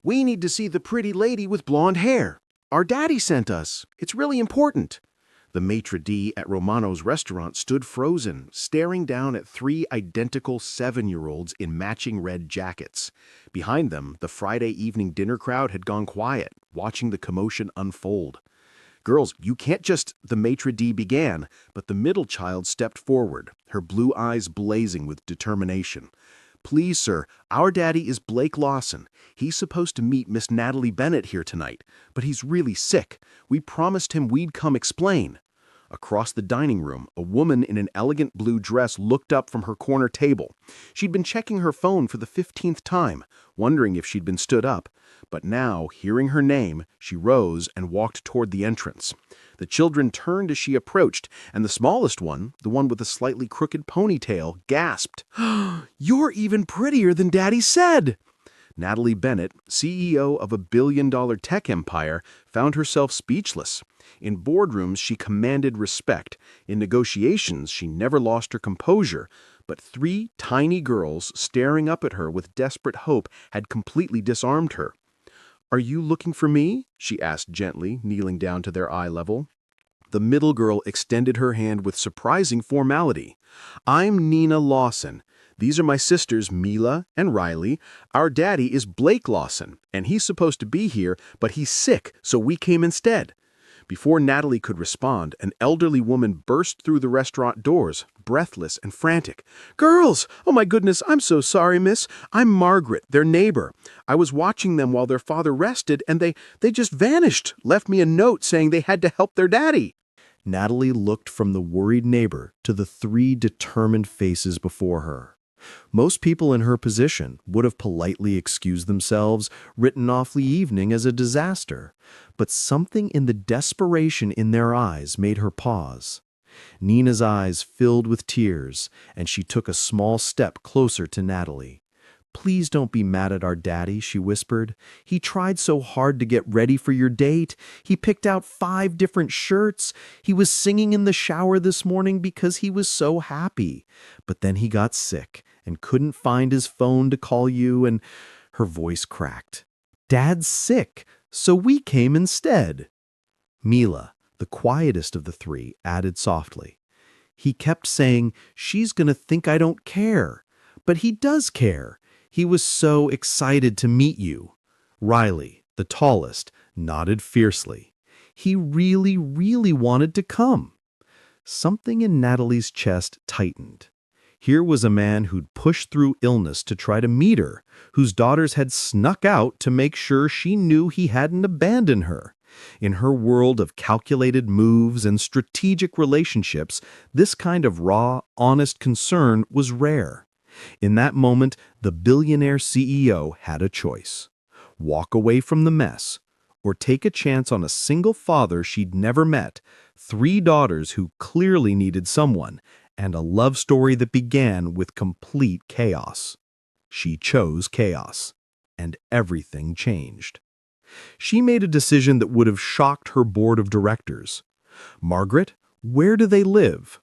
We need to see the pretty lady with blonde hair. Our daddy sent us. It's really important." The maitre d' at Romano's restaurant stood frozen, staring down at three identical 7-year-olds in matching red jackets. Behind them, the Friday evening dinner crowd had gone quiet, watching the commotion unfold. "Girls, you can't just—" the maitre d' began, but the middle child stepped forward, her blue eyes blazing with determination. "Please, sir, our daddy is Blake Lawson. He's supposed to meet Miss Natalie Bennett here tonight, but he's really sick. We promised him we'd come explain." Across the dining room, a woman in an elegant blue dress looked up from her corner table. She'd been checking her phone for the 15th time, wondering if she'd been stood up. But now, hearing her name, she rose and walked toward the entrance. The children turned as she approached, and the smallest one, the one with a slightly crooked ponytail, gasped, "You're even prettier than Daddy said!" Natalie Bennett, CEO of a billion-dollar tech empire, found herself speechless. In boardrooms, she commanded respect. In negotiations, she never lost her composure. But three tiny girls staring up at her with desperate hope had completely disarmed her. "Are you looking for me?" she asked gently, kneeling down to their eye level. The middle girl extended her hand with surprising formality. "I'm Nina Lawson. These are my sisters Mila and Riley. Our daddy is Blake Lawson, and he's supposed to be here, but he's sick, so we came instead." Before Natalie could respond, an elderly woman burst through the restaurant doors, breathless and frantic. "Girls! Oh my goodness, I'm so sorry, miss. I'm Margaret, their neighbor. I was watching them while their father rested, and they just vanished, left me a note saying they had to help their daddy." Natalie looked from the worried neighbor to the three determined faces before her. Most people in her position would have politely excused themselves, written off the evening as a disaster. But something in the desperation in their eyes made her pause. Nina's eyes filled with tears, and she took a small step closer to Natalie. "Please don't be mad at our daddy," she whispered. "He tried so hard to get ready for your date. He picked out 5 different shirts. He was singing in the shower this morning because he was so happy. But then he got sick and couldn't find his phone to call you," and her voice cracked. "Dad's sick, so we came instead." Mila, the quietest of the three, added softly, "He kept saying, 'She's gonna think I don't care.' But he does care. He was so excited to meet you." Riley, the tallest, nodded fiercely. "He really, really wanted to come." Something in Natalie's chest tightened. Here was a man who'd pushed through illness to try to meet her, whose daughters had snuck out to make sure she knew he hadn't abandoned her. In her world of calculated moves and strategic relationships, this kind of raw, honest concern was rare. In that moment, the billionaire CEO had a choice: walk away from the mess, or take a chance on a single father she'd never met, 3 daughters who clearly needed someone, and a love story that began with complete chaos. She chose chaos, and everything changed. She made a decision that would have shocked her board of directors. "Margaret, where do they live?"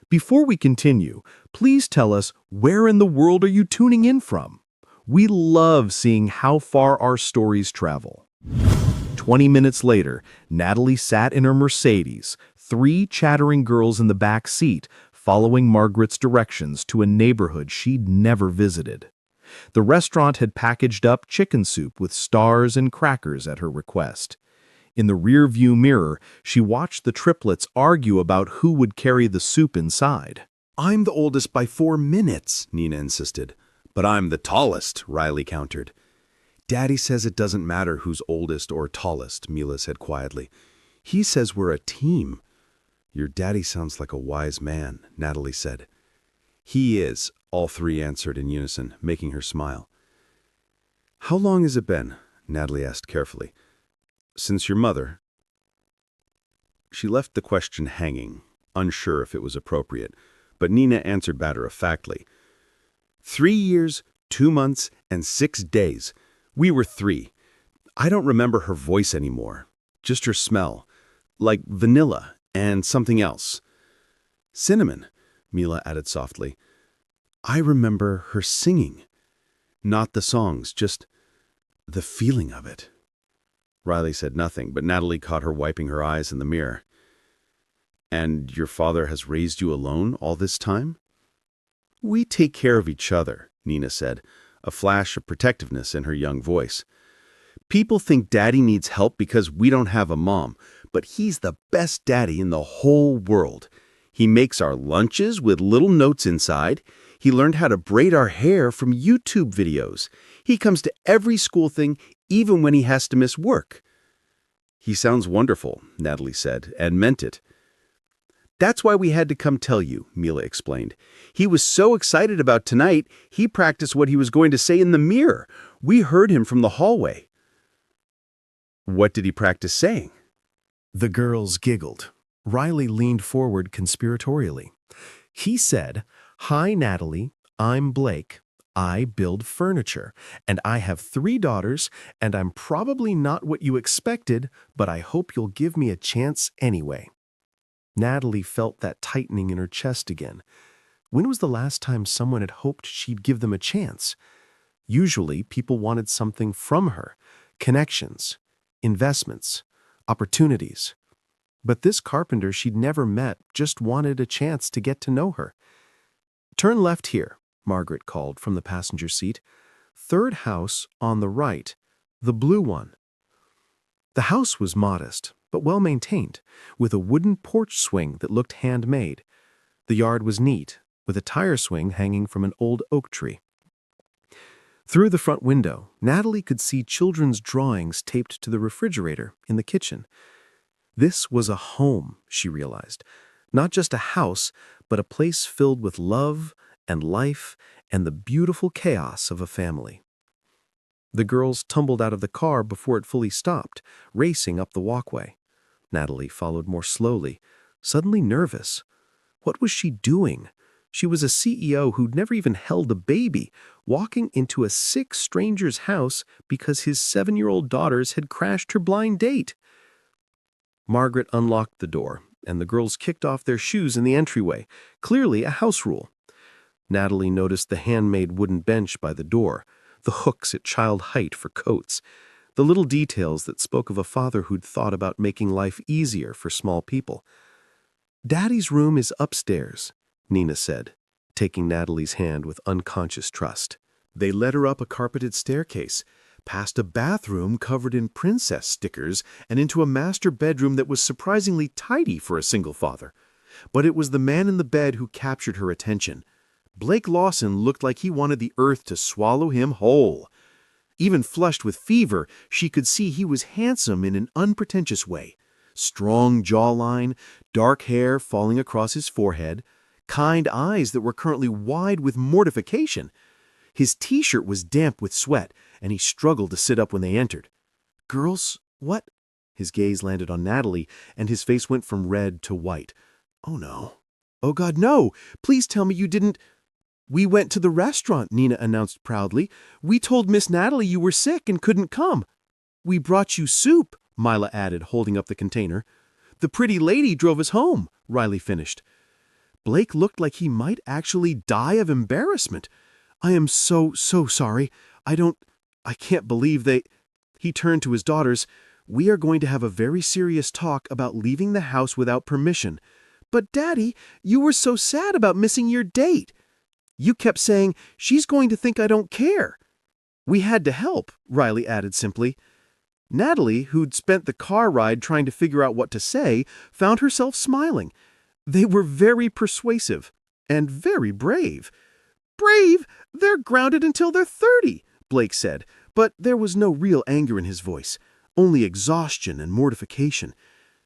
Before we continue, please tell us, where in the world are you tuning in from? We love seeing how far our stories travel. 20 minutes later, Natalie sat in her Mercedes, 3 chattering girls in the back seat, following Margaret's directions to a neighborhood she'd never visited. The restaurant had packaged up chicken soup with stars and crackers at her request. In the rear-view mirror, she watched the triplets argue about who would carry the soup inside. "I'm the oldest by 4 minutes, Nina insisted. "But I'm the tallest," Riley countered. "Daddy says it doesn't matter who's oldest or tallest," Mila said quietly. "He says we're a team." "Your daddy sounds like a wise man," Natalie said. "He is," all 3 answered in unison, making her smile. "How long has it been?" Natalie asked carefully. "Since your mother?" She left the question hanging, unsure if it was appropriate, but Nina answered matter-of-factly. 3 years, 2 months, and 6 days. We were 3. I don't remember her voice anymore, just her smell, like vanilla and something else. Cinnamon," Mila added softly. "I remember her singing. Not the songs, just The feeling of it. Riley said nothing, but Natalie caught her wiping her eyes in the mirror. And your father has raised you alone all this time? We take care of each other, Nina said, a flash of protectiveness in her young voice. People think Daddy needs help because we don't have a mom, but he's the best daddy in the whole world. He makes our lunches with little notes inside. He learned how to braid our hair from YouTube videos. He comes to every school thing, even when he has to miss work. He sounds wonderful, Natalie said, and meant it. That's why we had to come tell you, Mila explained. He was so excited about tonight, he practiced what he was going to say in the mirror. We heard him from the hallway. What did he practice saying? The girls giggled. Riley leaned forward conspiratorially. He said, "Hi, Natalie. I'm Blake. I build furniture, and I have 3 daughters, and I'm probably not what you expected, but I hope you'll give me a chance anyway." Natalie felt that tightening in her chest again. When was the last time someone had hoped she'd give them a chance? Usually, people wanted something from her, connections, investments, opportunities. But this carpenter she'd never met just wanted a chance to get to know her. "Turn left here," Margaret called from the passenger seat. "Third house on the right, the blue one." The house was modest, but well-maintained, with a wooden porch swing that looked handmade. The yard was neat, with a tire swing hanging from an old oak tree. Through the front window, Natalie could see children's drawings taped to the refrigerator in the kitchen. This was a home, she realized. Not just a house, but a place filled with love and life and the beautiful chaos of a family. The girls tumbled out of the car before it fully stopped, racing up the walkway. Natalie followed more slowly, suddenly nervous. What was she doing? She was a CEO who'd never even held a baby, walking into a sick stranger's house because his 7-year-old daughters had crashed her blind date. Margaret unlocked the door, and the girls kicked off their shoes in the entryway, clearly a house rule. Natalie noticed the handmade wooden bench by the door, the hooks at child height for coats, the little details that spoke of a father who'd thought about making life easier for small people. "Daddy's room is upstairs," Nina said, taking Natalie's hand with unconscious trust. They led her up a carpeted staircase, past a bathroom covered in princess stickers, and into a master bedroom that was surprisingly tidy for a single father. But it was the man in the bed who captured her attention. Blake Lawson looked like he wanted the earth to swallow him whole. Even flushed with fever, she could see he was handsome in an unpretentious way. Strong jawline, dark hair falling across his forehead, kind eyes that were currently wide with mortification. His t-shirt was damp with sweat, and he struggled to sit up when they entered. "Girls, what?" His gaze landed on Natalie, and his face went from red to white. "Oh no. Oh God, no! Please tell me you didn't—" "We went to the restaurant," Nina announced proudly. "We told Miss Natalie you were sick and couldn't come." "We brought you soup," Mila added, holding up the container. "The pretty lady drove us home," Riley finished. Blake looked like he might actually die of embarrassment. "I am so sorry. I can't believe they—" He turned to his daughters. "We are going to have a very serious talk about leaving the house without permission. But Daddy, you were so sad about missing your date. You kept saying, 'She's going to think I don't care.'" "We had to help," Riley added simply. Natalie, who'd spent the car ride trying to figure out what to say, found herself smiling. They were very persuasive and very brave. "Brave? They're grounded until they're 30, Blake said, but there was no real anger in his voice, only exhaustion and mortification.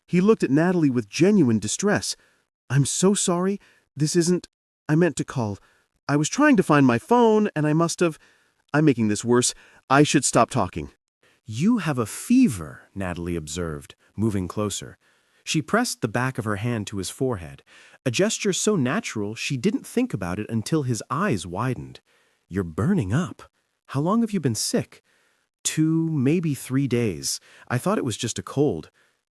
He looked at Natalie with genuine distress. "I'm so sorry. This isn't— I meant to call. I was trying to find my phone, and I must have— I'm making this worse. I should stop talking." "You have a fever," Natalie observed, moving closer. She pressed the back of her hand to his forehead, a gesture so natural she didn't think about it until his eyes widened. "You're burning up. How long have you been sick?" 2, maybe 3 days. I thought it was just a cold."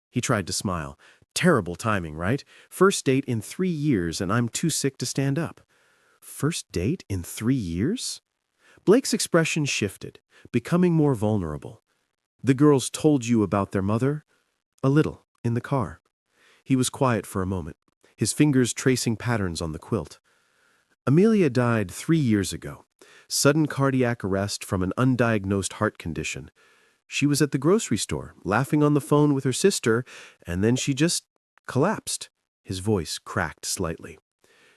He tried to smile. "Terrible timing, right? First date in 3 years, and I'm too sick to stand up." "First date in 3 years?" Blake's expression shifted. becoming more vulnerable. The girls told you about their mother? A little, in the car. He was quiet for a moment, his fingers tracing patterns on the quilt. Amelia died 3 years ago. Sudden cardiac arrest from an undiagnosed heart condition. She was at the grocery store, laughing on the phone with her sister, and then she just collapsed. His voice cracked slightly.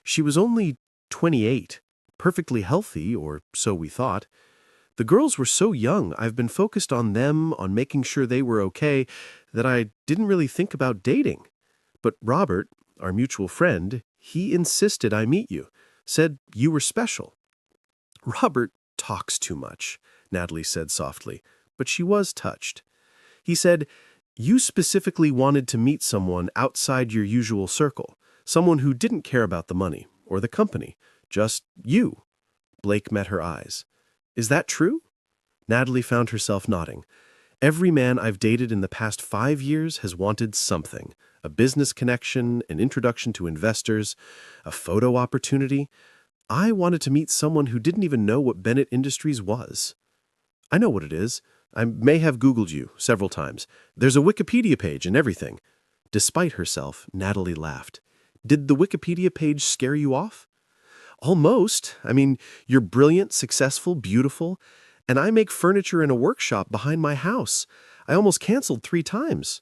She was only 28, perfectly healthy, or so we thought. The girls were so young, I've been focused on them, on making sure they were okay, that I didn't really think about dating. But Robert, our mutual friend, he insisted I meet you, said you were special. Robert talks too much, Natalie said softly, but she was touched. He said, you specifically wanted to meet someone outside your usual circle, someone who didn't care about the money or the company, just you. Blake met her eyes. Is that true? Natalie found herself nodding. Every man I've dated in the past 5 years has wanted something. A business connection, an introduction to investors, a photo opportunity. I wanted to meet someone who didn't even know what Bennett Industries was. I know what it is. I may have Googled you several times. There's a Wikipedia page and everything. Despite herself, Natalie laughed. Did the Wikipedia page scare you off? Almost. I mean, you're brilliant, successful, beautiful, and I make furniture in a workshop behind my house. I almost canceled 3 times.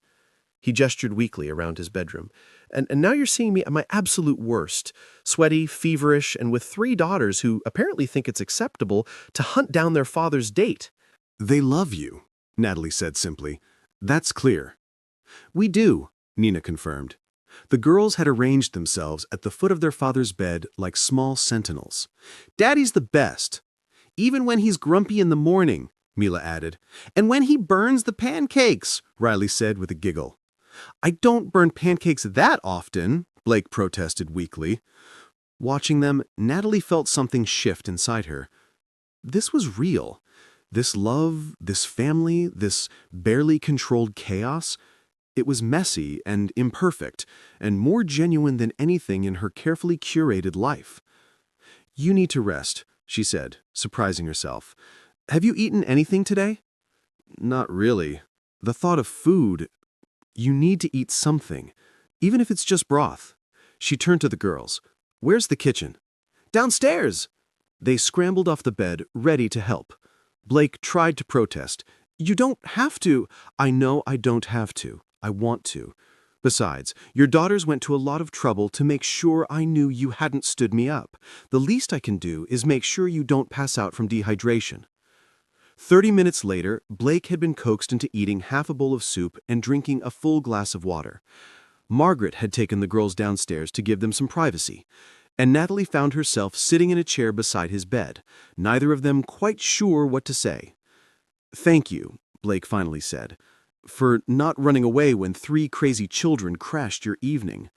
He gestured weakly around his bedroom. And now you're seeing me at my absolute worst, sweaty, feverish, and with 3 daughters who apparently think it's acceptable to hunt down their father's date. They love you, Natalie said simply. That's clear. We do, Nina confirmed. The girls had arranged themselves at the foot of their father's bed like small sentinels. Daddy's the best. Even when he's grumpy in the morning, Mila added. And when he burns the pancakes, Riley said with a giggle. I don't burn pancakes that often, Blake protested weakly. Watching them, Natalie felt something shift inside her. This was real. This love, this family, this barely controlled chaos. It was messy and imperfect, and more genuine than anything in her carefully curated life. You need to rest, she said, surprising herself. Have you eaten anything today? Not really. The thought of food. You need to eat something, even if it's just broth. She turned to the girls. Where's the kitchen? Downstairs! They scrambled off the bed, ready to help. Blake tried to protest. You don't have to. I know I don't have to. I want to. Besides, your daughters went to a lot of trouble to make sure I knew you hadn't stood me up. The least I can do is make sure you don't pass out from dehydration. 30 minutes later, Blake had been coaxed into eating half a bowl of soup and drinking a full glass of water. Margaret had taken the girls downstairs to give them some privacy, and Natalie found herself sitting in a chair beside his bed, neither of them quite sure what to say. Thank you, Blake finally said, for not running away when 3 crazy children crashed your evening.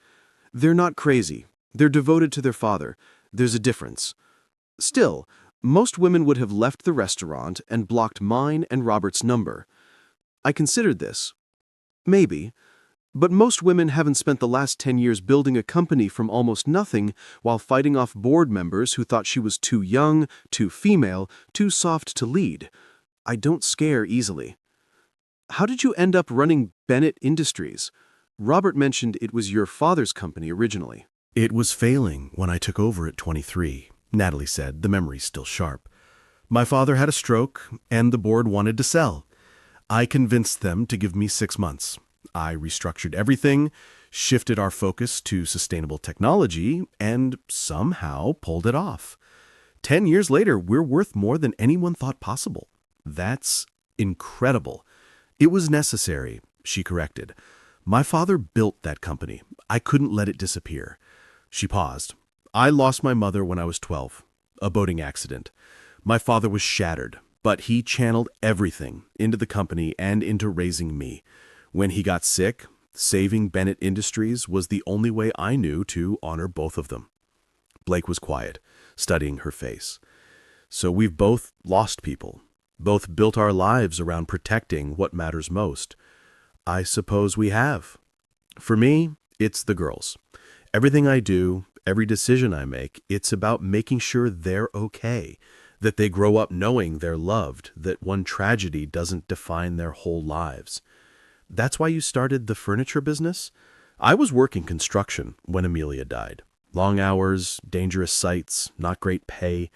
They're not crazy. They're devoted to their father. There's a difference. Still, most women would have left the restaurant and blocked mine and Robert's number. I considered this. Maybe. But most women haven't spent the last 10 years building a company from almost nothing while fighting off board members who thought she was too young, too female, too soft to lead. I don't scare easily. How did you end up running Bennett Industries? Robert mentioned it was your father's company originally. It was failing when I took over at 23, Natalie said, the memory still sharp. My father had a stroke, and the board wanted to sell. I convinced them to give me 6 months. I restructured everything, shifted our focus to sustainable technology, and somehow pulled it off. 10 years later, we're worth more than anyone thought possible. That's incredible. It was necessary, she corrected. My father built that company. I couldn't let it disappear. She paused. I lost my mother when I was 12, a boating accident. My father was shattered, but he channeled everything into the company and into raising me. When he got sick, saving Bennett Industries was the only way I knew to honor both of them. Blake was quiet, studying her face. So we've both lost people, both built our lives around protecting what matters most. I suppose we have. For me, it's the girls. Everything I do, every decision I make, it's about making sure they're okay. that they grow up knowing they're loved, that one tragedy doesn't define their whole lives. That's why you started the furniture business? I was working construction when Amelia died. Long hours, dangerous sites, not great pay.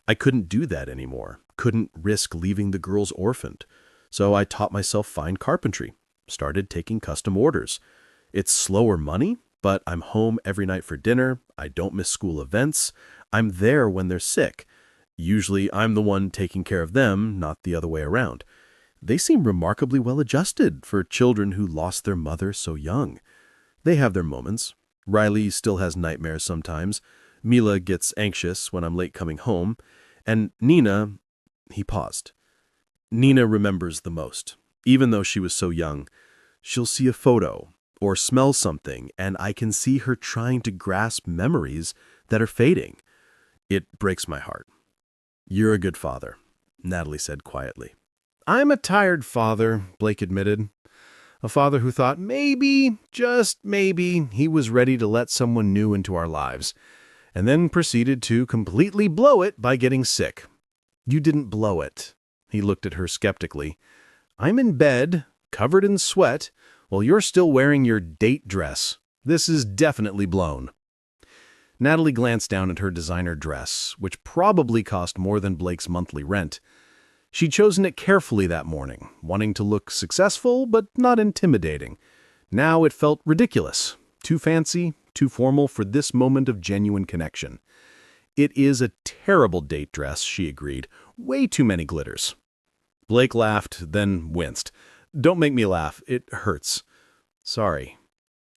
I couldn't do that anymore, couldn't risk leaving the girls orphaned. So I taught myself fine carpentry, started taking custom orders. It's slower money, but I'm home every night for dinner, I don't miss school events, I'm there when they're sick. Usually I'm the one taking care of them, not the other way around. They seem remarkably well adjusted for children who lost their mother so young. They have their moments. Riley still has nightmares sometimes. Mila gets anxious when I'm late coming home. And Nina, he paused. Nina remembers the most. Even though she was so young, she'll see a photo or smell something, and I can see her trying to grasp memories that are fading. It breaks my heart. You're a good father, Natalie said quietly. I'm a tired father, Blake admitted. A father who thought maybe, just maybe, he was ready to let someone new into our lives, and then proceeded to completely blow it by getting sick. You didn't blow it. He looked at her skeptically. I'm in bed, covered in sweat, while you're still wearing your date dress. This is definitely blown. Natalie glanced down at her designer dress, which probably cost more than Blake's monthly rent. She'd chosen it carefully that morning, wanting to look successful but not intimidating. Now it felt ridiculous, too fancy, too formal for this moment of genuine connection. It is a terrible date dress, she agreed. Way too many glitters. Blake laughed, then winced. Don't make me laugh. It hurts. Sorry.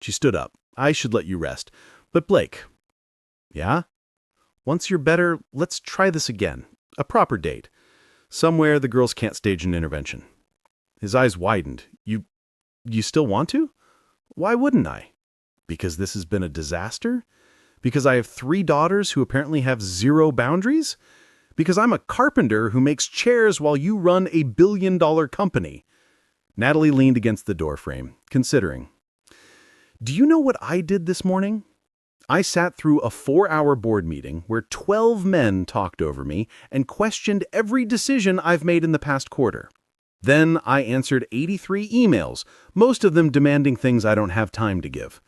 She stood up. I should let you rest. But Blake. Yeah? Once you're better, let's try this again. A proper date. Somewhere the girls can't stage an intervention. His eyes widened. You still want to? Why wouldn't I? Because this has been a disaster? Because I have 3 daughters who apparently have 0 boundaries? Because I'm a carpenter who makes chairs while you run a billion-dollar company? Natalie leaned against the doorframe, considering. Do you know what I did this morning? I sat through a 4-hour board meeting where 12 men talked over me and questioned every decision I've made in the past quarter. Then I answered 83 emails, most of them demanding things I don't have time to give.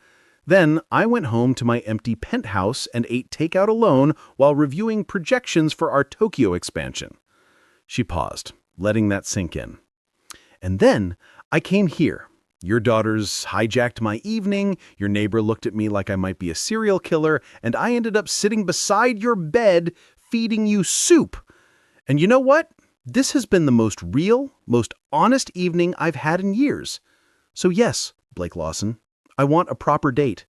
Then I went home to my empty penthouse and ate takeout alone while reviewing projections for our Tokyo expansion. She paused, letting that sink in. And then I came here. Your daughters hijacked my evening, your neighbor looked at me like I might be a serial killer, and I ended up sitting beside your bed feeding you soup. And you know what? This has been the most real, most honest evening I've had in years. So yes, Blake Lawson, I want a proper date.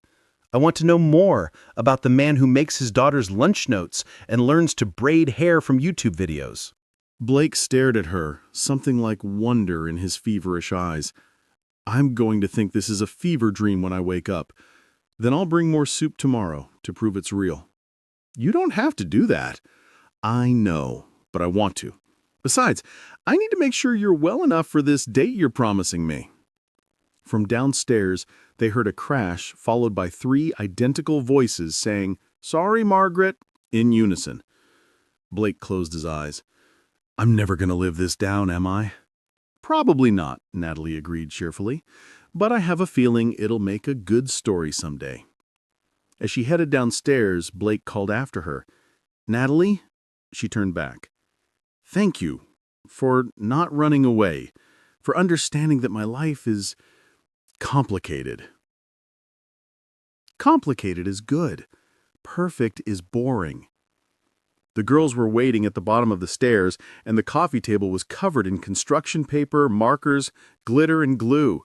I want to know more about the man who makes his daughters lunch notes and learns to braid hair from YouTube videos. Blake stared at her, something like wonder in his feverish eyes. I'm going to think this is a fever dream when I wake up. Then I'll bring more soup tomorrow to prove it's real. You don't have to do that. I know, but I want to. Besides, I need to make sure you're well enough for this date you're promising me. From downstairs, they heard a crash followed by 3 identical voices saying, "Sorry, Margaret," in unison. Blake closed his eyes. I'm never going to live this down, am I? Probably not, Natalie agreed cheerfully, but I have a feeling it'll make a good story someday. As she headed downstairs, Blake called after her. Natalie? She turned back. Thank you for not running away, for understanding that my life is complicated. Complicated is good. Perfect is boring. The girls were waiting at the bottom of the stairs, and the coffee table was covered in construction paper, markers, glitter, and glue.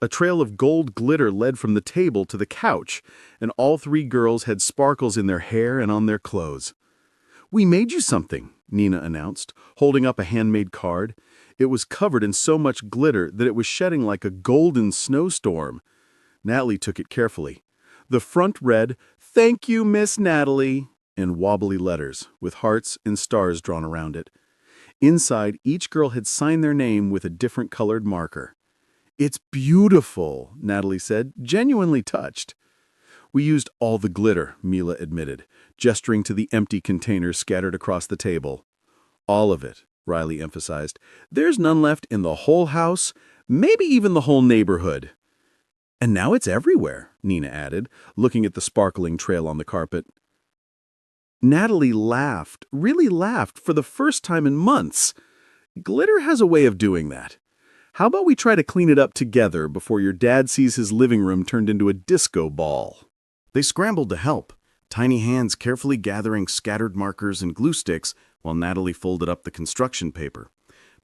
A trail of gold glitter led from the table to the couch, and all 3 girls had sparkles in their hair and on their clothes. We made you something, Nina announced, holding up a handmade card. It was covered in so much glitter that it was shedding like a golden snowstorm. Natalie took it carefully. The front read, "Thank you, Miss Natalie," in wobbly letters, with hearts and stars drawn around it. Inside, each girl had signed their name with a different colored marker. It's beautiful, Natalie said, genuinely touched. We used all the glitter, Mila admitted, gesturing to the empty containers scattered across the table. All of it, Riley emphasized. There's none left in the whole house, maybe even the whole neighborhood. And now it's everywhere, Nina added, looking at the sparkling trail on the carpet. Natalie laughed, really laughed, for the first time in months. Glitter has a way of doing that. How about we try to clean it up together before your dad sees his living room turned into a disco ball? They scrambled to help, tiny hands carefully gathering scattered markers and glue sticks while Natalie folded up the construction paper.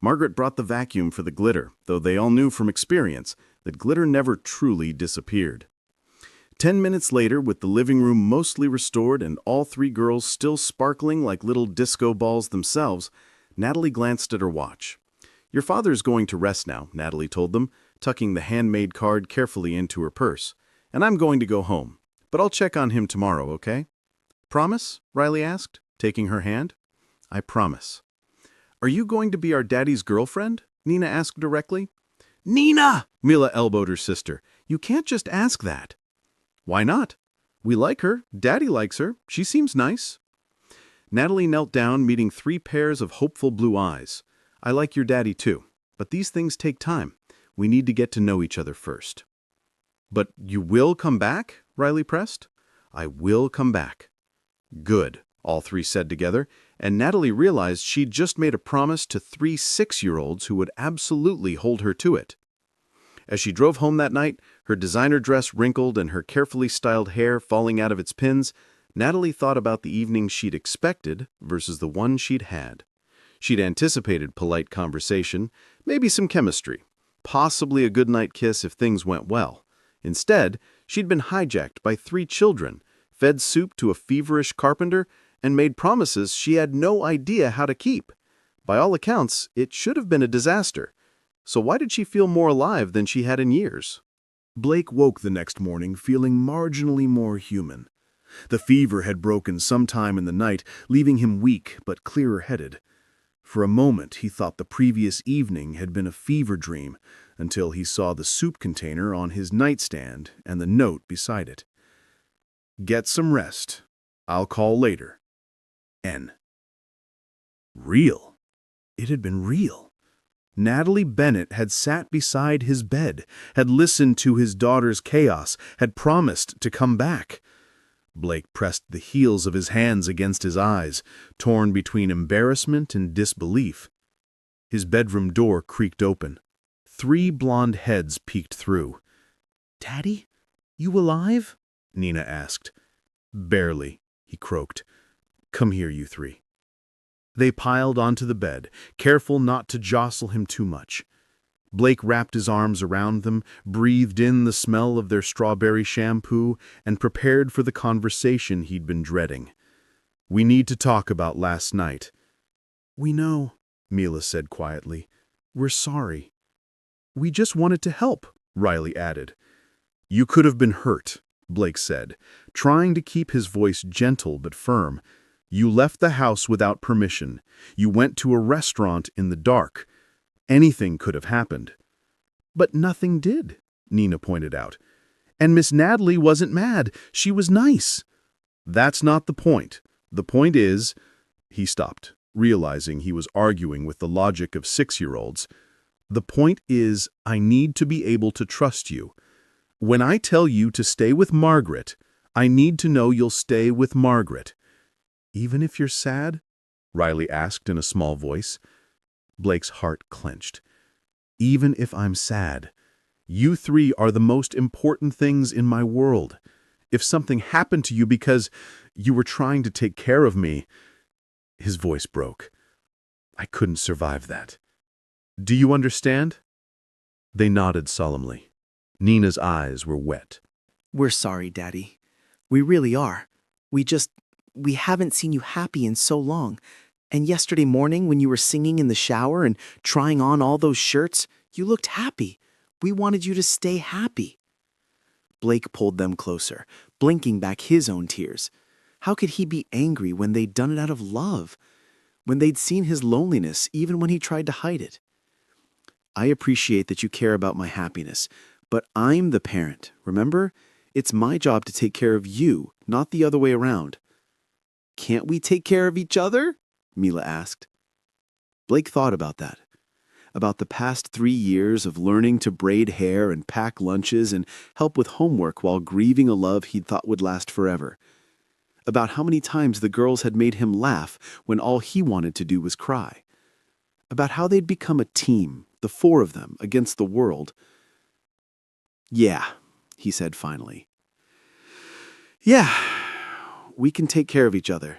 Margaret brought the vacuum for the glitter, though they all knew from experience that glitter never truly disappeared. 10 minutes later, with the living room mostly restored and all three girls still sparkling like little disco balls themselves, Natalie glanced at her watch. "Your father's going to rest now," Natalie told them, tucking the handmade card carefully into her purse. "And I'm going to go home. But I'll check on him tomorrow, okay?" "Promise?" Riley asked, taking her hand. "I promise." "Are you going to be our daddy's girlfriend?" Nina asked directly. "Nina!" Mila elbowed her sister. "You can't just ask that." "Why not? We like her. Daddy likes her. She seems nice." Natalie knelt down, meeting 3 pairs of hopeful blue eyes. "I like your daddy too, but these things take time. We need to get to know each other first." "But you will come back?" Riley pressed. "I will come back." "Good," all 3 said together, and Natalie realized she'd just made a promise to 3 6-year-olds who would absolutely hold her to it. As she drove home that night, her designer dress wrinkled and her carefully styled hair falling out of its pins, Natalie thought about the evening she'd expected versus the one she'd had. She'd anticipated polite conversation, maybe some chemistry, possibly a goodnight kiss if things went well. Instead, she'd been hijacked by 3 children, fed soup to a feverish carpenter, and made promises she had no idea how to keep. By all accounts, it should have been a disaster. So why did she feel more alive than she had in years? Blake woke the next morning feeling marginally more human. The fever had broken sometime in the night, leaving him weak but clearer-headed. For a moment, he thought the previous evening had been a fever dream, until he saw the soup container on his nightstand and the note beside it. "Get some rest. I'll call later. N." Real. It had been real. Natalie Bennett had sat beside his bed, had listened to his daughter's chaos, had promised to come back. Blake pressed the heels of his hands against his eyes, torn between embarrassment and disbelief. His bedroom door creaked open. 3 blonde heads peeked through. "Daddy, you alive?" Nina asked. "Barely," he croaked. "Come here, you 3. They piled onto the bed, careful not to jostle him too much. Blake wrapped his arms around them, breathed in the smell of their strawberry shampoo, and prepared for the conversation he'd been dreading. "We need to talk about last night." "We know," Mila said quietly. "We're sorry." "We just wanted to help," Riley added. "You could have been hurt," Blake said, trying to keep his voice gentle but firm. "You left the house without permission. You went to a restaurant in the dark. Anything could have happened." "But nothing did," Nina pointed out. "And Miss Natalie wasn't mad. She was nice." "That's not the point. The point is—" He stopped, realizing he was arguing with the logic of 6-year-olds. "The point is, I need to be able to trust you. When I tell you to stay with Margaret, I need to know you'll stay with Margaret." "Even if you're sad?" Riley asked in a small voice. Blake's heart clenched. "Even if I'm sad. You 3 are the most important things in my world. If something happened to you because you were trying to take care of me—" His voice broke. "I couldn't survive that. Do you understand?" They nodded solemnly. Nina's eyes were wet. "We're sorry, Daddy. We really are. We haven't seen you happy in so long. And yesterday morning when you were singing in the shower and trying on all those shirts, you looked happy. We wanted you to stay happy." Blake pulled them closer, blinking back his own tears. How could he be angry when they'd done it out of love? When they'd seen his loneliness even when he tried to hide it? "I appreciate that you care about my happiness, but I'm the parent, remember? It's my job to take care of you, not the other way around." "Can't we take care of each other?" Mila asked. Blake thought about that. About the past 3 years of learning to braid hair and pack lunches and help with homework while grieving a love he'd thought would last forever. About how many times the girls had made him laugh when all he wanted to do was cry. About how they'd become a team, the four of them, against the world. "Yeah," he said finally. "Yeah, we can take care of each other,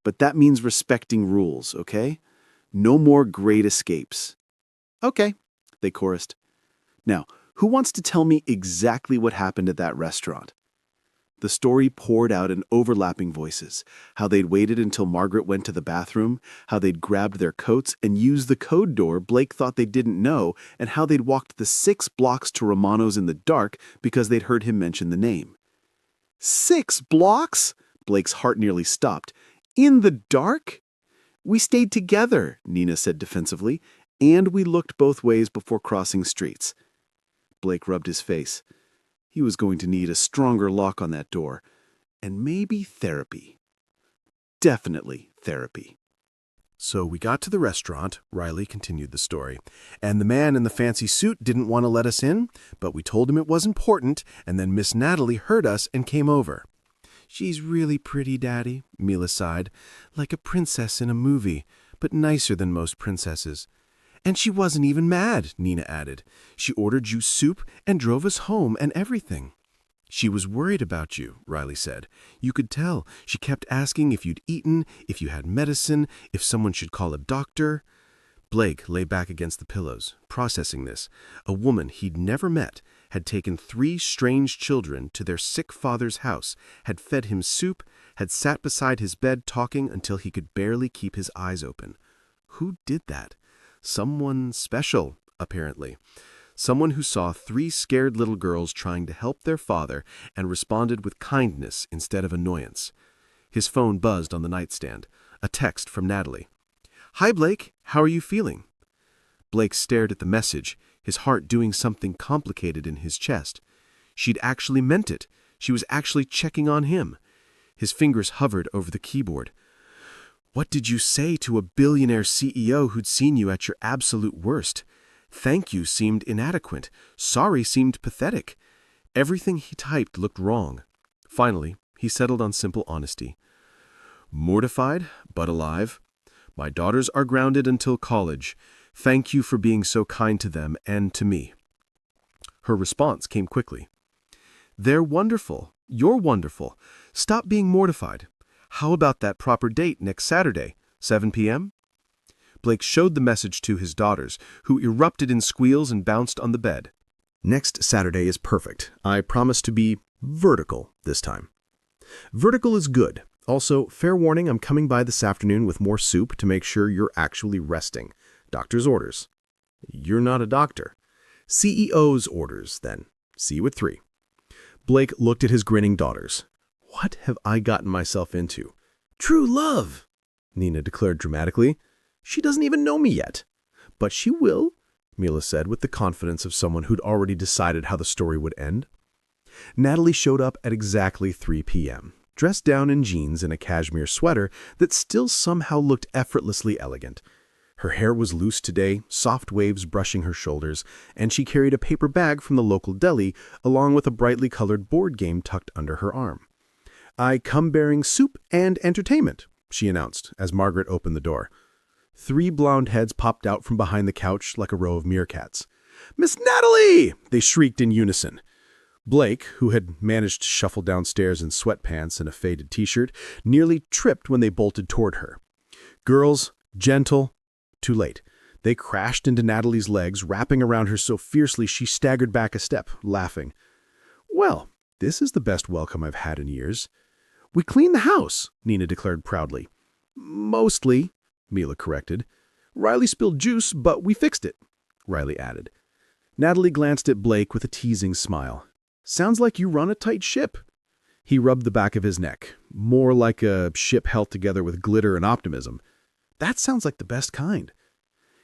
but that means respecting rules, okay? No more great escapes." "Okay," they chorused. "Now, who wants to tell me exactly what happened at that restaurant?" The story poured out in overlapping voices, how they'd waited until Margaret went to the bathroom, how they'd grabbed their coats and used the code door Blake thought they didn't know, and how they'd walked the 6 blocks to Romano's in the dark because they'd heard him mention the name. 6 blocks? Blake's heart nearly stopped. In the dark? "We stayed together," Nina said defensively, "and we looked both ways before crossing streets." Blake rubbed his face. He was going to need a stronger lock on that door. And maybe therapy. Definitely therapy. So we got to the restaurant, Riley continued the story, and the man in the fancy suit didn't want to let us in, but we told him it was important, and then Miss Natalie heard us and came over. "She's really pretty, Daddy," Mila sighed, "like a princess in a movie, but nicer than most princesses." "And she wasn't even mad," Nina added. "She ordered you soup and drove us home and everything." "She was worried about you," Riley said. "You could tell. She kept asking if you'd eaten, if you had medicine, if someone should call a doctor." Blake lay back against the pillows, processing this. A woman he'd never met had taken 3 strange children to their sick father's house, had fed him soup, had sat beside his bed talking until he could barely keep his eyes open. Who did that? Someone special, apparently. Someone who saw 3 scared little girls trying to help their father and responded with kindness instead of annoyance. His phone buzzed on the nightstand. A text from Natalie. "Hi, Blake. How are you feeling?" Blake stared at the message, his heart doing something complicated in his chest. She'd actually meant it. She was actually checking on him. His fingers hovered over the keyboard. "What did you say to a billionaire CEO who'd seen you at your absolute worst? Thank you seemed inadequate. Sorry seemed pathetic." Everything he typed looked wrong. Finally, he settled on simple honesty. "Mortified, but alive. My daughters are grounded until college. Thank you for being so kind to them and to me." Her response came quickly. "They're wonderful. You're wonderful. Stop being mortified. How about that proper date next Saturday, 7 p.m.? Blake showed the message to his daughters, who erupted in squeals and bounced on the bed. "Next Saturday is perfect. I promise to be vertical this time." "Vertical is good. Also, fair warning, I'm coming by this afternoon with more soup to make sure you're actually resting. Doctor's orders." "You're not a doctor." "CEO's orders, then. See you at 3. Blake looked at his grinning daughters. "What have I gotten myself into?" "True love," Nina declared dramatically. "She doesn't even know me yet." "But she will," Mila said with the confidence of someone who'd already decided how the story would end. Natalie showed up at exactly 3 p.m., dressed down in jeans and a cashmere sweater that still somehow looked effortlessly elegant. Her hair was loose today, soft waves brushing her shoulders, and she carried a paper bag from the local deli along with a brightly colored board game tucked under her arm. "I come bearing soup and entertainment," she announced as Margaret opened the door. 3 blonde heads popped out from behind the couch like a row of meerkats. "Miss Natalie!" they shrieked in unison. Blake, who had managed to shuffle downstairs in sweatpants and a faded t-shirt, nearly tripped when they bolted toward her. Girls, gentle. Too late. They crashed into Natalie's legs, wrapping around her so fiercely she staggered back a step, laughing. "Well, this is the best welcome I've had in years." "We cleaned the house," Nina declared proudly. "Mostly," Mila corrected. "Riley spilled juice, but we fixed it," Riley added. Natalie glanced at Blake with a teasing smile. "Sounds like you run a tight ship." He rubbed the back of his neck, more like a ship held together with glitter and optimism. "That sounds like the best kind."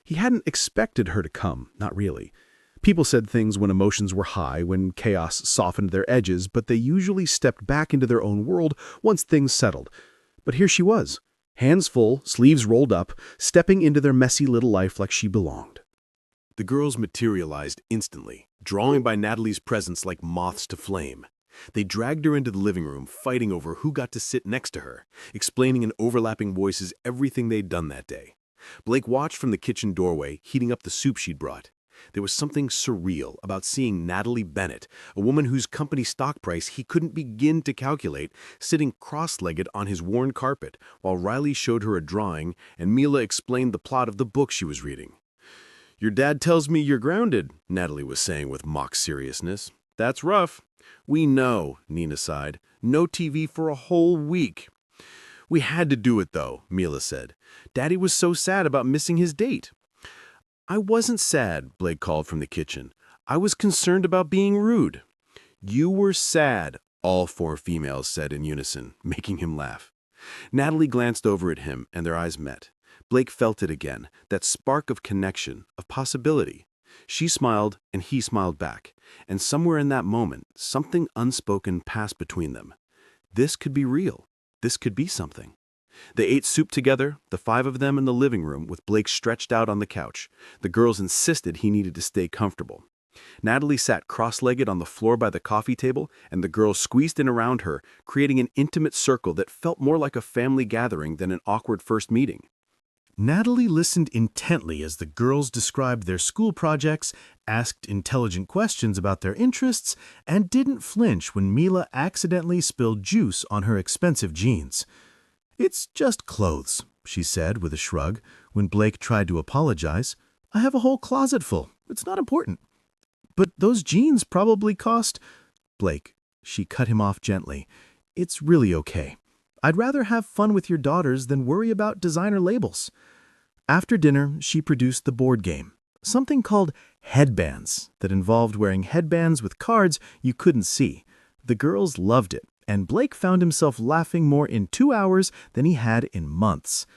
He hadn't expected her to come, not really. People said things when emotions were high, when chaos softened their edges, but they usually stepped back into their own world once things settled. But here she was, Hands full, sleeves rolled up, stepping into their messy little life like she belonged. The girls materialized instantly, drawing by Natalie's presence like moths to flame. They dragged her into the living room, fighting over who got to sit next to her, explaining in overlapping voices everything they'd done that day. Blake watched from the kitchen doorway, heating up the soup she'd brought. There was something surreal about seeing Natalie Bennett, a woman whose company stock price he couldn't begin to calculate, sitting cross-legged on his worn carpet, while Riley showed her a drawing and Mila explained the plot of the book she was reading. "Your dad tells me you're grounded," Natalie was saying with mock seriousness. "That's rough." "We know," Nina sighed. "No TV for a whole week." "We had to do it, though," Mila said. "Daddy was so sad about missing his date." "I wasn't sad," Blake called from the kitchen. "I was concerned about being rude." "You were sad," all four females said in unison, making him laugh. Natalie glanced over at him, and their eyes met. Blake felt it again, that spark of connection, of possibility. She smiled, and he smiled back. And somewhere in that moment, something unspoken passed between them. This could be real. This could be something. They ate soup together, the five of them in the living room with Blake stretched out on the couch. The girls insisted he needed to stay comfortable. Natalie sat cross-legged on the floor by the coffee table, and the girls squeezed in around her, creating an intimate circle that felt more like a family gathering than an awkward first meeting. Natalie listened intently as the girls described their school projects, asked intelligent questions about their interests, and didn't flinch when Mila accidentally spilled juice on her expensive jeans. "It's just clothes," she said with a shrug when Blake tried to apologize. "I have a whole closet full. It's not important." "But those jeans probably cost—" "Blake," she cut him off gently, "it's really okay. I'd rather have fun with your daughters than worry about designer labels." After dinner, she produced the board game, something called headbands that involved wearing headbands with cards you couldn't see. The girls loved it, and Blake found himself laughing more in 2 hours than he had in months.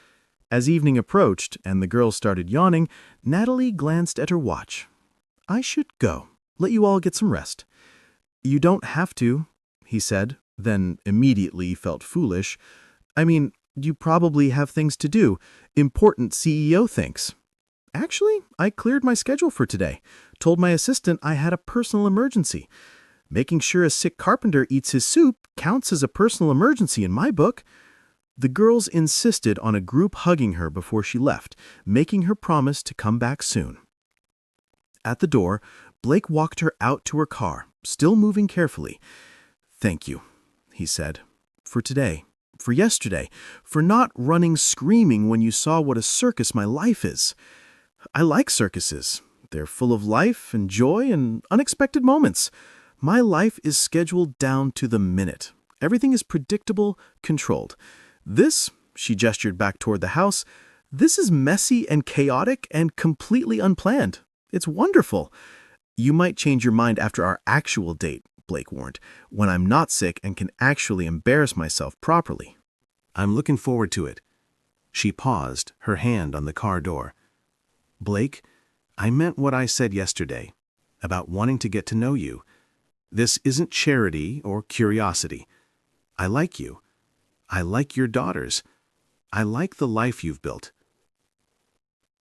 As evening approached and the girls started yawning, Natalie glanced at her watch. "I should go. Let you all get some rest." "You don't have to," he said, then immediately felt foolish. "I mean, you probably have things to do, important CEO things." "Actually, I cleared my schedule for today. Told my assistant I had a personal emergency. Making sure a sick carpenter eats his soup counts as a personal emergency in my book." The girls insisted on a group hugging her before she left, making her promise to come back soon. At the door, Blake walked her out to her car, still moving carefully. "Thank you," he said, "for today, for yesterday, for not running screaming when you saw what a circus my life is. I like circuses. They're full of life and joy and unexpected moments. My life is scheduled down to the minute. Everything is predictable, controlled. This," she gestured back toward the house, "this is messy and chaotic and completely unplanned. It's wonderful. You might change your mind after our actual date," Blake warned, "when I'm not sick and can actually embarrass myself properly." "I'm looking forward to it." She paused, her hand on the car door. "Blake, I meant what I said yesterday, about wanting to get to know you. This isn't charity or curiosity. I like you. I like your daughters. I like the life you've built."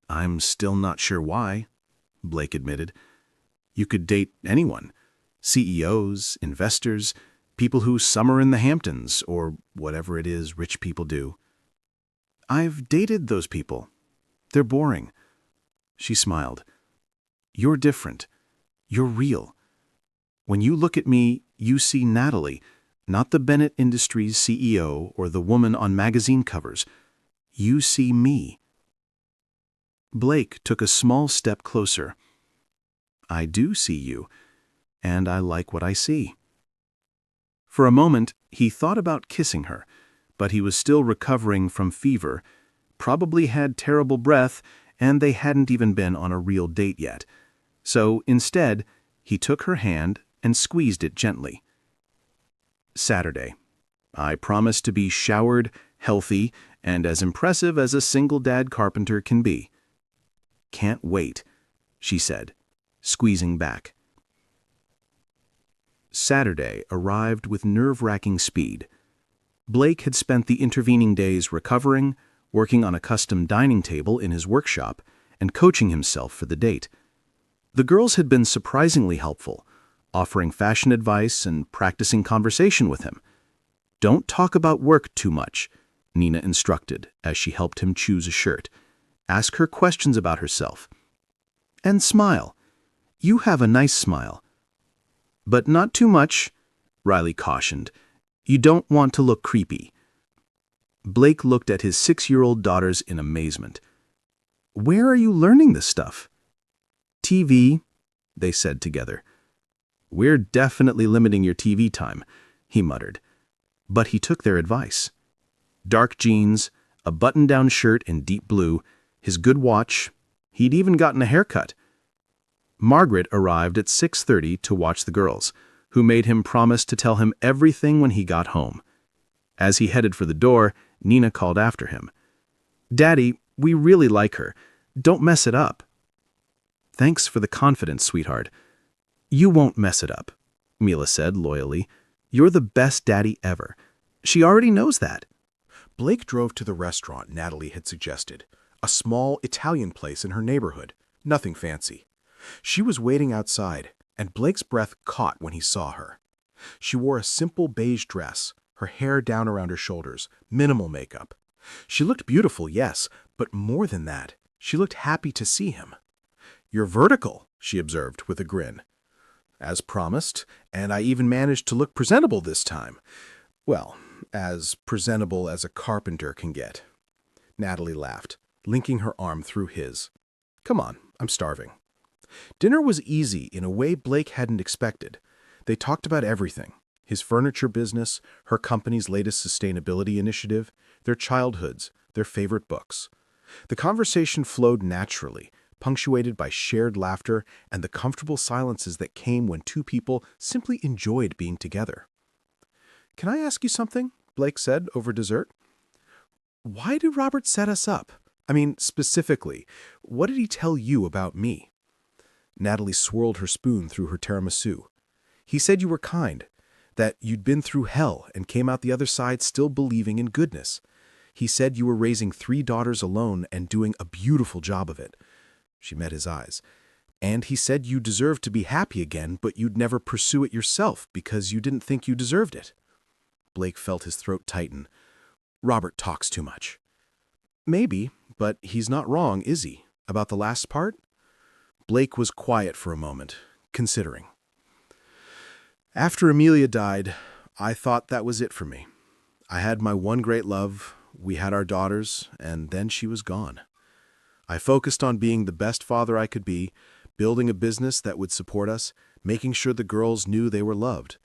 "I'm still not sure why," Blake admitted. "You could date anyone. CEOs, investors, people who summer in the Hamptons, or whatever it is rich people do." "I've dated those people. They're boring." She smiled. "You're different. You're real. When you look at me, you see Natalie, not the Bennett Industries CEO or the woman on magazine covers. You see me." Blake took a small step closer. "I do see you, and I like what I see." For a moment, he thought about kissing her, but he was still recovering from fever, probably had terrible breath, and they hadn't even been on a real date yet. So instead, he took her hand and squeezed it gently. "Saturday. I promise to be showered, healthy, and as impressive as a single dad carpenter can be." "Can't wait," she said, squeezing back. Saturday arrived with nerve-wracking speed. Blake had spent the intervening days recovering, working on a custom dining table in his workshop, and coaching himself for the date. The girls had been surprisingly helpful, offering fashion advice and practicing conversation with him. "Don't talk about work too much," Nina instructed as she helped him choose a shirt. "Ask her questions about herself. And smile. You have a nice smile." "But not too much," Riley cautioned. "You don't want to look creepy." Blake looked at his 6-year-old daughters in amazement. "Where are you learning this stuff?" "TV," they said together. "We're definitely limiting your TV time," he muttered. But he took their advice. Dark jeans, a button-down shirt in deep blue, his good watch. He'd even gotten a haircut. Margaret arrived at 6:30 to watch the girls, who made him promise to tell him everything when he got home. As he headed for the door, Nina called after him. "Daddy, we really like her. Don't mess it up." "Thanks for the confidence, sweetheart." "You won't mess it up," Mila said loyally. "You're the best daddy ever. She already knows that." Blake drove to the restaurant Natalie had suggested, a small Italian place in her neighborhood, nothing fancy. She was waiting outside, and Blake's breath caught when he saw her. She wore a simple beige dress, her hair down around her shoulders, minimal makeup. She looked beautiful, yes, but more than that, she looked happy to see him. "You're vertical," she observed with a grin. "As promised, and I even managed to look presentable this time. Well, as presentable as a carpenter can get." Natalie laughed, linking her arm through his. "Come on, I'm starving." Dinner was easy in a way Blake hadn't expected. They talked about everything: his furniture business, her company's latest sustainability initiative, their childhoods, their favorite books. The conversation flowed naturally, punctuated by shared laughter and the comfortable silences that came when two people simply enjoyed being together. "Can I ask you something?" Blake said over dessert. "Why did Robert set us up? I mean, specifically, what did he tell you about me?" Natalie swirled her spoon through her tiramisu. "He said you were kind, that you'd been through hell and came out the other side still believing in goodness. He said you were raising 3 daughters alone and doing a beautiful job of it." She met his eyes. "And he said you deserved to be happy again, but you'd never pursue it yourself because you didn't think you deserved it." Blake felt his throat tighten. "Robert talks too much." "Maybe, but he's not wrong, is he? About the last part?" Blake was quiet for a moment, considering. "After Amelia died, I thought that was it for me. I had my one great love, we had our daughters, and then she was gone. I focused on being the best father I could be, building a business that would support us, making sure the girls knew they were loved.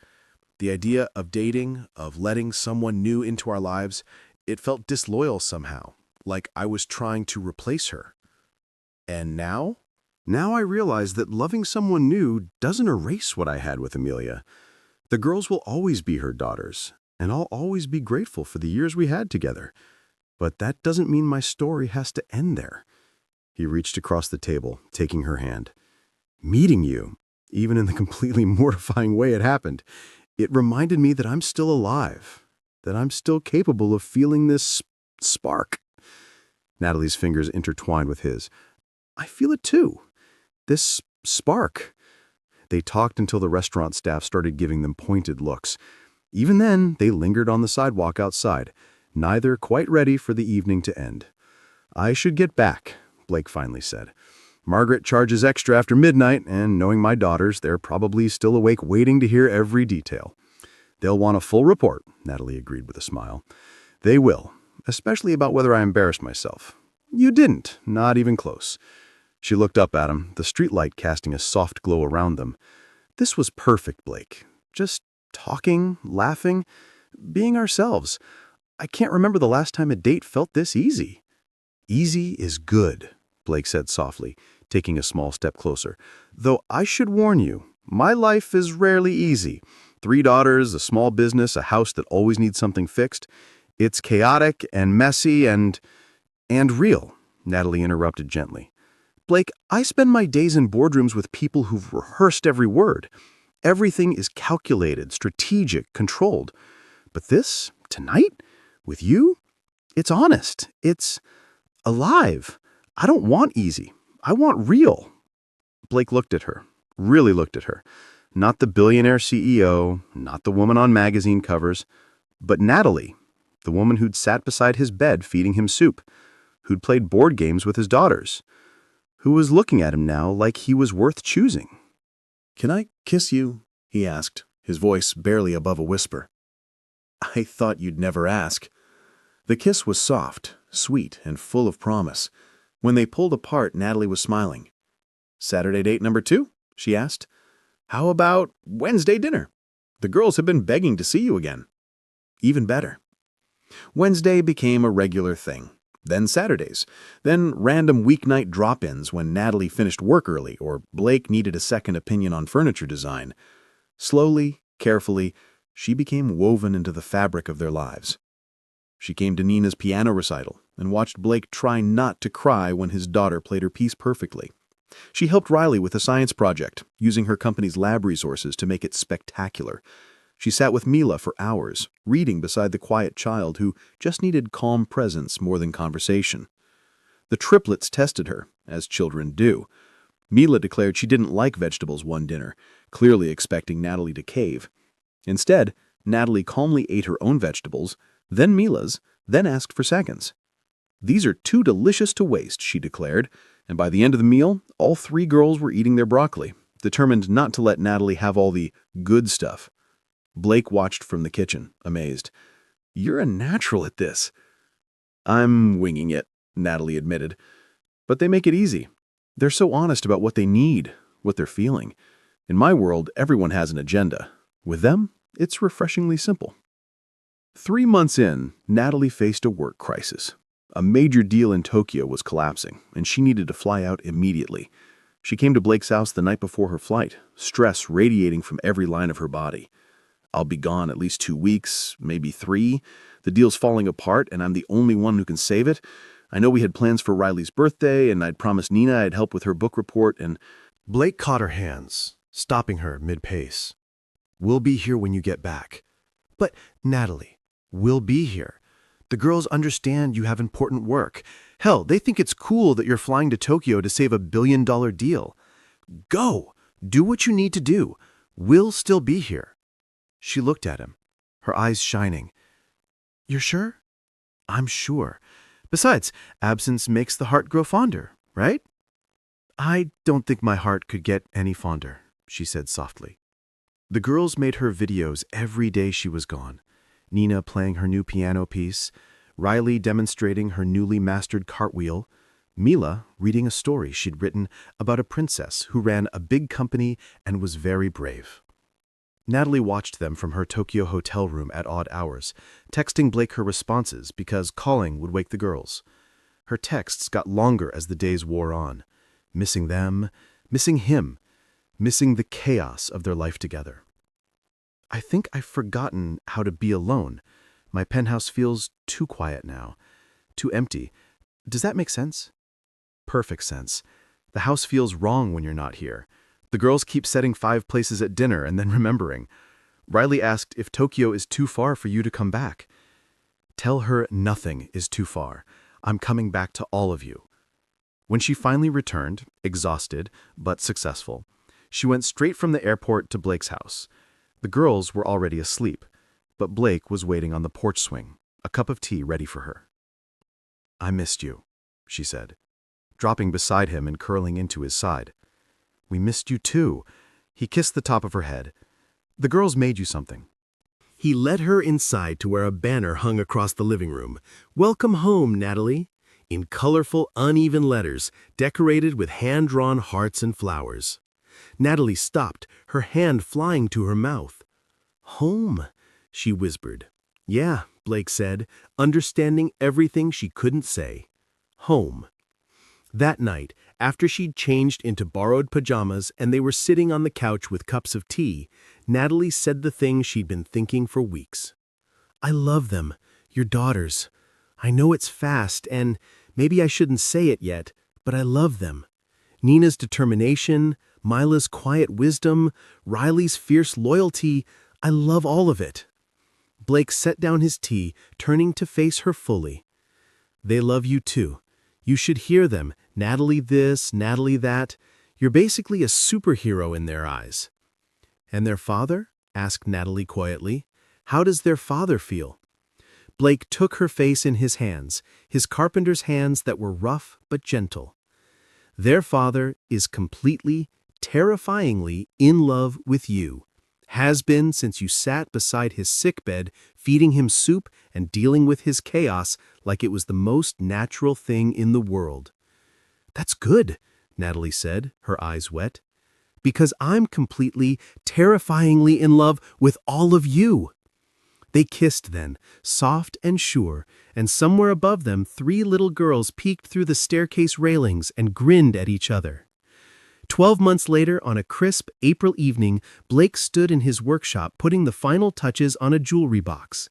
The idea of dating, of letting someone new into our lives, it felt disloyal somehow, like I was trying to replace her. And now? Now I realize that loving someone new doesn't erase what I had with Amelia. The girls will always be her daughters, and I'll always be grateful for the years we had together. But that doesn't mean my story has to end there." He reached across the table, taking her hand. "Meeting you, even in the completely mortifying way it happened, it reminded me that I'm still alive, that I'm still capable of feeling this spark." Natalie's fingers intertwined with his. "I feel it too. This spark." They talked until the restaurant staff started giving them pointed looks. Even then, they lingered on the sidewalk outside, neither quite ready for the evening to end. "I should get back," Blake finally said. "Margaret charges extra after midnight, and knowing my daughters, they're probably still awake waiting to hear every detail." "They'll want a full report," Natalie agreed with a smile. "They will, especially about whether I embarrassed myself." "You didn't, not even close." She looked up at him, the streetlight casting a soft glow around them. "This was perfect, Blake. Just talking, laughing, being ourselves. I can't remember the last time a date felt this easy." "Easy is good," Blake said softly, taking a small step closer. "Though I should warn you, my life is rarely easy. 3 daughters, a small business, a house that always needs something fixed. It's chaotic and messy and real," Natalie interrupted gently. "Blake, I spend my days in boardrooms with people who've rehearsed every word. Everything is calculated, strategic, controlled. But this Tonight? With you? It's honest. It's alive. I don't want easy. I want real. Blake looked at her, really looked at her. Not the billionaire CEO, not the woman on magazine covers, but Natalie, the woman who'd sat beside his bed feeding him soup, who'd played board games with his daughters, who was looking at him now like he was worth choosing. "Can I kiss you?" he asked, his voice barely above a whisper. "I thought you'd never ask." The kiss was soft, sweet, and full of promise. When they pulled apart, Natalie was smiling. "Saturday date number 2?" she asked. "How about Wednesday dinner? The girls have been begging to see you again." "Even better." Wednesday became a regular thing. Then Saturdays. Then random weeknight drop-ins when Natalie finished work early or Blake needed a second opinion on furniture design. Slowly, carefully, she became woven into the fabric of their lives. She came to Nina's piano recital and watched Blake try not to cry when his daughter played her piece perfectly. She helped Riley with a science project, using her company's lab resources to make it spectacular. She sat with Mila for hours, reading beside the quiet child who just needed calm presence more than conversation. The triplets tested her, as children do. Mila declared she didn't like vegetables one dinner, clearly expecting Natalie to cave. Instead, Natalie calmly ate her own vegetables, then Mila's, then asked for seconds. "These are too delicious to waste," she declared, and by the end of the meal, all 3 girls were eating their broccoli, determined not to let Natalie have all the good stuff. Blake watched from the kitchen, amazed. "You're a natural at this." "I'm winging it," Natalie admitted. "But they make it easy. They're so honest about what they need, what they're feeling. In my world, everyone has an agenda. With them, it's refreshingly simple." 3 months in, Natalie faced a work crisis. A major deal in Tokyo was collapsing, and she needed to fly out immediately. She came to Blake's house the night before her flight, stress radiating from every line of her body. "I'll be gone at least 2 weeks, maybe 3. The deal's falling apart, and I'm the only one who can save it. I know we had plans for Riley's birthday, and I'd promised Nina I'd help with her book report, and—" Blake caught her hands, stopping her mid-pace. "We'll be here when you get back." "But, Natalie, we'll be here. The girls understand you have important work. Hell, they think it's cool that you're flying to Tokyo to save a billion-dollar deal. Go! Do what you need to do. We'll still be here." She looked at him, her eyes shining. "You're sure?" "I'm sure. Besides, absence makes the heart grow fonder, right?" "I don't think my heart could get any fonder," she said softly. The girls made her videos every day she was gone. Nina playing her new piano piece, Riley demonstrating her newly mastered cartwheel, Mila reading a story she'd written about a princess who ran a big company and was very brave. Natalie watched them from her Tokyo hotel room at odd hours, texting Blake her responses because calling would wake the girls. Her texts got longer as the days wore on, missing them, missing him, missing the chaos of their life together. "I think I've forgotten how to be alone. My penthouse feels too quiet now, too empty. Does that make sense?" "Perfect sense. The house feels wrong when you're not here. The girls keep setting 5 places at dinner and then remembering. Riley asked if Tokyo is too far for you to come back. Tell her nothing is too far. I'm coming back to all of you." When she finally returned, exhausted but successful, she went straight from the airport to Blake's house. The girls were already asleep, but Blake was waiting on the porch swing, a cup of tea ready for her. "I missed you," she said, dropping beside him and curling into his side. "We missed you too." He kissed the top of her head. "The girls made you something." He led her inside to where a banner hung across the living room. "Welcome home, Natalie," in colorful, uneven letters, decorated with hand-drawn hearts and flowers. Natalie stopped, her hand flying to her mouth. "Home," she whispered. "Yeah," Blake said, understanding everything she couldn't say. "Home." That night, after she'd changed into borrowed pajamas and they were sitting on the couch with cups of tea, Natalie said the thing she'd been thinking for weeks. "I love them, your daughters. I know it's fast and maybe I shouldn't say it yet, but I love them. Nina's determination, Mila's quiet wisdom, Riley's fierce loyalty, I love all of it." Blake set down his tea, turning to face her fully. They love you too. You should hear them. Natalie this, Natalie that. You're basically a superhero in their eyes. And their father? Asked Natalie quietly. How does their father feel? Blake took her face in his hands, his carpenter's hands that were rough but gentle. Their father is completely, terrifyingly in love with you. Has been since you sat beside his sickbed, feeding him soup and dealing with his chaos like it was the most natural thing in the world. That's good, Natalie said, her eyes wet. Because I'm completely, terrifyingly in love with all of you. They kissed then, soft and sure, and somewhere above them 3 little girls peeked through the staircase railings and grinned at each other. 12 months later, on a crisp April evening, Blake stood in his workshop putting the final touches on a jewelry box.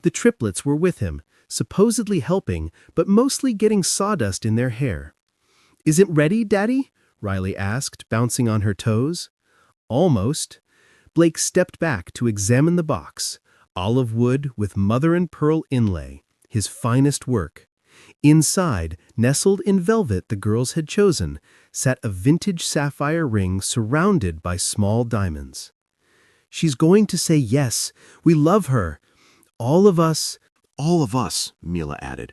The triplets were with him, supposedly helping, but mostly getting sawdust in their hair. Is it ready, Daddy? Riley asked, bouncing on her toes. Almost. Blake stepped back to examine the box. Olive wood with mother-and-pearl inlay, his finest work. Inside, nestled in velvet the girls had chosen, sat a vintage sapphire ring surrounded by small diamonds. She's going to say yes. We love her. All of us, Mila added.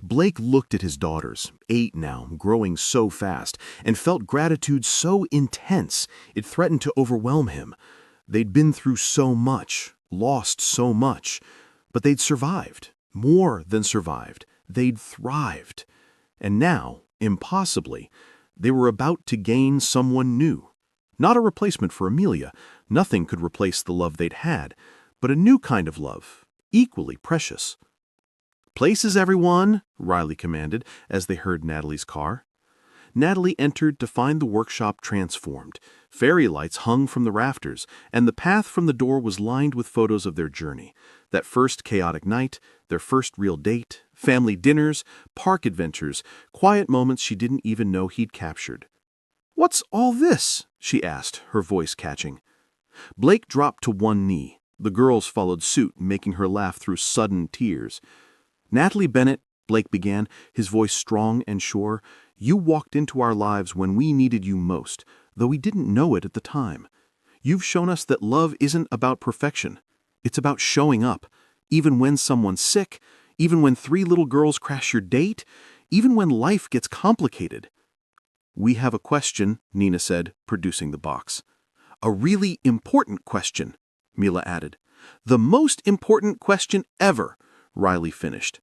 Blake looked at his daughters, 8 now, growing so fast, and felt gratitude so intense it threatened to overwhelm him. They'd been through so much, lost so much, but they'd survived, more than survived. They'd thrived. And now, impossibly, they were about to gain someone new. Not a replacement for Amelia. Nothing could replace the love they'd had, but a new kind of love, equally precious. Places, everyone, Riley commanded as they heard Natalie's car. Natalie entered to find the workshop transformed. Fairy lights hung from the rafters, and the path from the door was lined with photos of their journey. That first chaotic night, their first real date, family dinners, park adventures, quiet moments she didn't even know he'd captured. "What's all this?" she asked, her voice catching. Blake dropped to one knee. The girls followed suit, making her laugh through sudden tears. "Natalie Bennett," Blake began, his voice strong and sure, "you walked into our lives when we needed you most, though we didn't know it at the time. You've shown us that love isn't about perfection. It's about showing up, even when someone's sick, even when 3 little girls crash your date, even when life gets complicated." "We have a question," Nina said, producing the box. "A really important question," Mila added. "The most important question ever," Riley finished.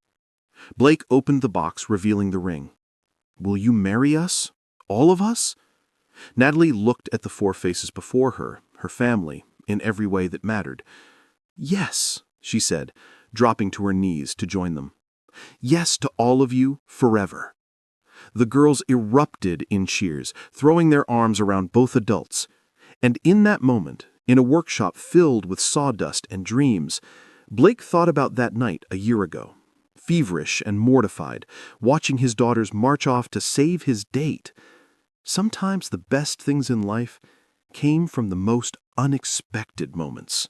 Blake opened the box, revealing the ring. "Will you marry us? All of us?" Natalie looked at the 4 faces before her, her family, in every way that mattered. "Yes," she said, dropping to her knees to join them. "Yes to all of you, forever." The girls erupted in cheers, throwing their arms around both adults. And in that moment, in a workshop filled with sawdust and dreams, Blake thought about that night a year ago, feverish and mortified, watching his daughters march off to save his date. Sometimes the best things in life came from the most unexpected moments.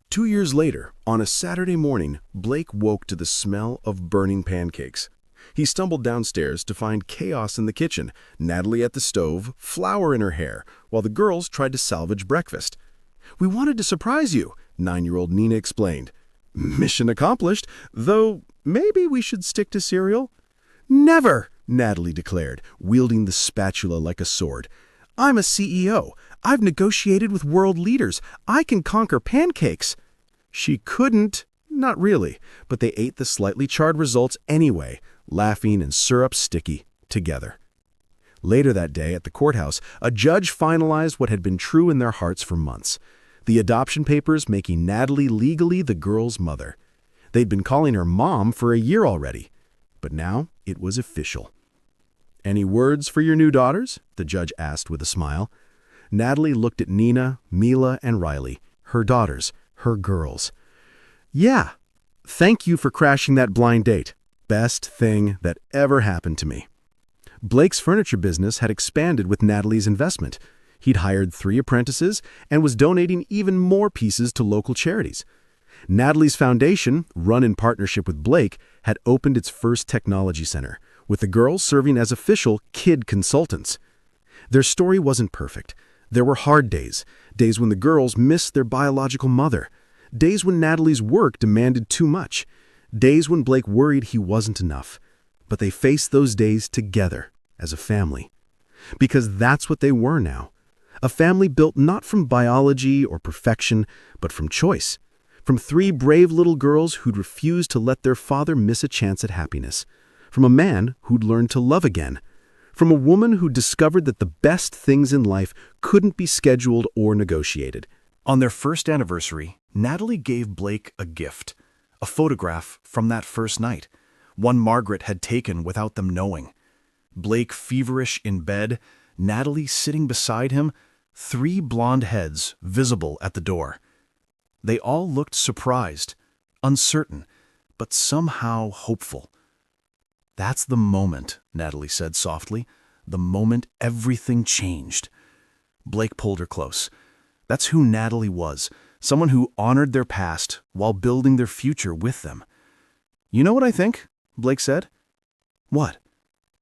2 years later, on a Saturday morning, Blake woke to the smell of burning pancakes. He stumbled downstairs to find chaos in the kitchen, Natalie at the stove, flour in her hair, while the girls tried to salvage breakfast. "We wanted to surprise you," 9-year-old Nina explained. "Mission accomplished, though maybe we should stick to cereal." "Never," Natalie declared, wielding the spatula like a sword. "I'm a CEO. I've negotiated with world leaders. I can conquer pancakes." She couldn't. Not really, but they ate the slightly charred results anyway, laughing and syrup sticky together. Later that day at the courthouse, a judge finalized what had been true in their hearts for months. The adoption papers making Natalie legally the girl's mother. They'd been calling her mom for a year already, but now it was official. "Any words for your new daughters?" the judge asked with a smile. Natalie looked at Nina, Mila, and Riley, her daughters, her girls. "Yeah, thank you for crashing that blind date. Best thing that ever happened to me." Blake's furniture business had expanded with Natalie's investment. He'd hired 3 apprentices and was donating even more pieces to local charities. Natalie's foundation, run in partnership with Blake, had opened its first technology center, with the girls serving as official kid consultants. Their story wasn't perfect. There were hard days, days when the girls missed their biological mother, days when Natalie's work demanded too much, days when Blake worried he wasn't enough. But they faced those days together, as a family. Because that's what they were now. A family built not from biology or perfection, but from choice. From three brave little girls who'd refused to let their father miss a chance at happiness. From a man who'd learned to love again. From a woman who discovered that the best things in life couldn't be scheduled or negotiated. On their first anniversary, Natalie gave Blake a gift, a photograph from that first night, one Margaret had taken without them knowing. Blake feverish in bed, Natalie sitting beside him, 3 blonde heads visible at the door. They all looked surprised, uncertain, but somehow hopeful. "That's the moment," Natalie said softly, "the moment everything changed." Blake pulled her close. That's who Natalie was, someone who honored their past while building their future with them. "You know what I think?" Blake said. "What?"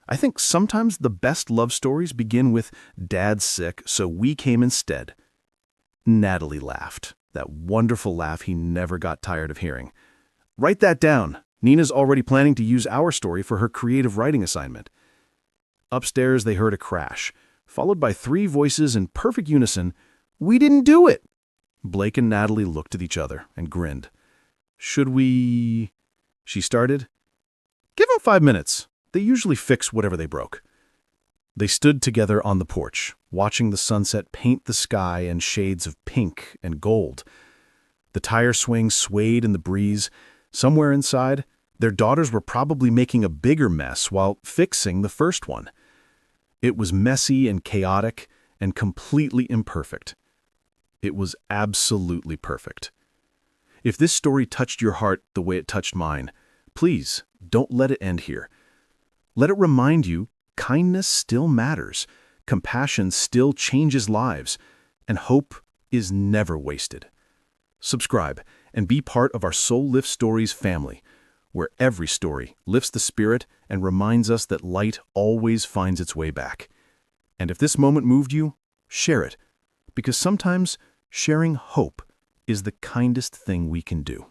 "I think sometimes the best love stories begin with 'Dad's sick, so we came instead.'" Natalie laughed, that wonderful laugh he never got tired of hearing. "Write that down. Nina's already planning to use our story for her creative writing assignment." Upstairs they heard a crash, followed by 3 voices in perfect unison. "We didn't do it!" Blake and Natalie looked at each other and grinned. "Should we—" she started. "Give them 5 minutes. They usually fix whatever they broke." They stood together on the porch, watching the sunset paint the sky in shades of pink and gold. The tire swing swayed in the breeze. Somewhere inside, their daughters were probably making a bigger mess while fixing the first one. It was messy and chaotic and completely imperfect. It was absolutely perfect. If this story touched your heart the way it touched mine, please don't let it end here. Let it remind you kindness still matters, compassion still changes lives, and hope is never wasted. Subscribe and be part of our Soul Lift Stories family, where every story lifts the spirit and reminds us that light always finds its way back. And if this moment moved you, share it, because sometimes sharing hope is the kindest thing we can do.